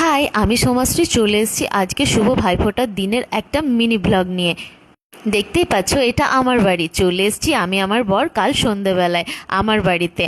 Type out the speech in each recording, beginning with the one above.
High, আমি সোমাশ্রী চলে এসেছি আজকে শুভ ভাইফোঁটার দিনের একটা মিনি ব্লগ নিয়ে। দেখতেই পাচ্ছ, এটা আমার বাড়ি। চলে এসেছি আমি আমার বর কাল সন্ধেবেলায় আমার বাড়িতে।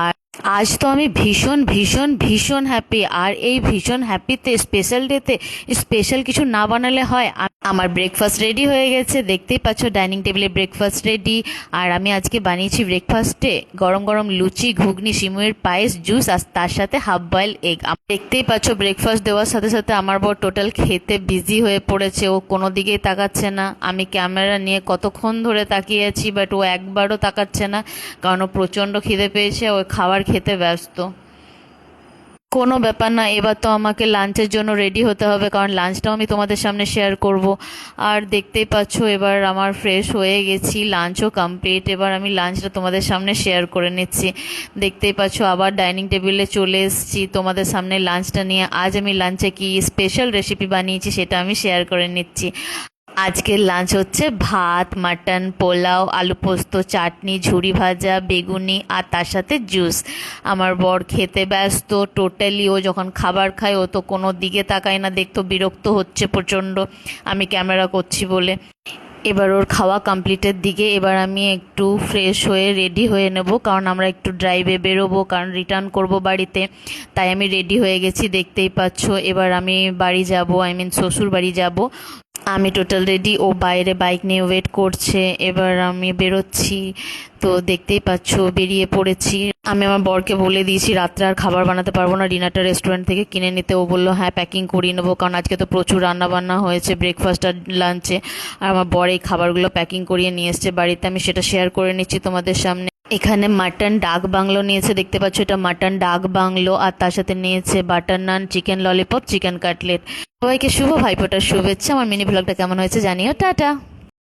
আর আজ তো আমি ভীষণ ভীষণ ভীষণ হ্যাপি। আর এই ভীষণ হ্যাপিতে স্পেশাল ডেতে স্পেশাল কিছু না বানালে হয়। আমার ব্রেকফাস্ট রেডি হয়ে গেছে, দেখতেই পাচ্ছ ডাইনিং টেবিলে ব্রেকফাস্ট রেডি। আর আমি আজকে বানিয়েছি ব্রেকফাস্টে গরম গরম লুচি, ঘুগনি, সিমুয়ের পায়েস, জুস, আর তার সাথে হাফ বয়েল এগ। দেখতেই পাচ্ছ ব্রেকফাস্ট দেওয়ার সাথে সাথে আমার বর টোটাল খেতে বিজি হয়ে পড়েছে। ও কোনো দিকেই তাকাচ্ছে না। আমি ক্যামেরা নিয়ে কতক্ষণ ধরে তাকিয়েছি, বাট ও একবারও তাকাচ্ছে না, কারণ ও প্রচণ্ড খিদে পেয়েছে। ও খাবার খেতে ব্যস্ত। কোনো ব্যাপার না, এবার তো আমাকে লাঞ্চের জন্য রেডি হতে হবে, কারণ লাঞ্চটাও আমি তোমাদের সামনে শেয়ার করব। আর দেখতেই পাচ্ছ এবার আমার ফ্রেশ হয়ে গেছি, লাঞ্চও কমপ্লিট। এবার আমি লাঞ্চটা তোমাদের সামনে শেয়ার করে নিচ্ছি। দেখতেই পাচ্ছ আবার ডাইনিং টেবিলে চলে এসেছি তোমাদের সামনে লাঞ্চটা নিয়ে। আজ আমি লাঞ্চে কি স্পেশাল রেসিপি বানিয়েছি সেটা আমি শেয়ার করে নিচ্ছি। আজকের লাঞ্চ হচ্ছে ভাত, মাটন, পোলাও, আলু পোস্ত, চাটনি, ঝুরি ভাজা, বেগুনি, আর তার সাথে জুস। আমার বর খেতে ব্যস্ত টোটালি। ও যখন খাবার খায় ও তো কোনো দিকে তাকায় না, দেখতো বিরক্ত হচ্ছে প্রচণ্ড আমি ক্যামেরা করছি বলে। এবার ওর খাওয়া কমপ্লিটের দিকে। এবার আমি একটু ফ্রেশ হয়ে রেডি হয়ে নেব, কারণ আমরা একটু ড্রাইভে বেরোবো, কারণ রিটার্ন করব বাড়িতে। তাই আমি রেডি হয়ে গেছি, দেখতেই পাচ্ছ। এবার আমি বাড়ি যাব, শ্বশুর বাড়ি যাব। আমি টোটাল রেডি, ও বাইরে বাইক নিয়ে ওয়েট করছে। এবার আমি বেরোচ্ছি, তো দেখতেই পাচ্ছ বেরিয়ে পড়েছি। আমি আমার বরকে বলে দিয়েছি রাত্রে আর খাবার বানাতে পারবো না, ডিনারটা রেস্টুরেন্ট থেকে কিনে নিতে। ও বললো হ্যাঁ প্যাকিং করিয়ে নেবো, কারণ আজকে তো প্রচুর রান্নাবান্না হয়েছে ব্রেকফাস্ট আর লাঞ্চে। আর আমার বর এই খাবারগুলো প্যাকিং করিয়ে নিয়ে এসছে বাড়িতে। আমি সেটা শেয়ার করে নিচ্ছি তোমাদের সামনে। এখানে মাটন ডাক বাংলো নিয়েছে, দেখতে পাচ্ছ এটা মাটন ডাক বাংলো। আর তার সাথে নিয়েছে বাটার নান, চিকেন ললিপপ, চিকেন কাটলেট। সবাইকে শুভ ভাইফোঁটার শুভেচ্ছা। আমার মিনি ব্লগটা কেমন হয়েছে জানিও। টাটা।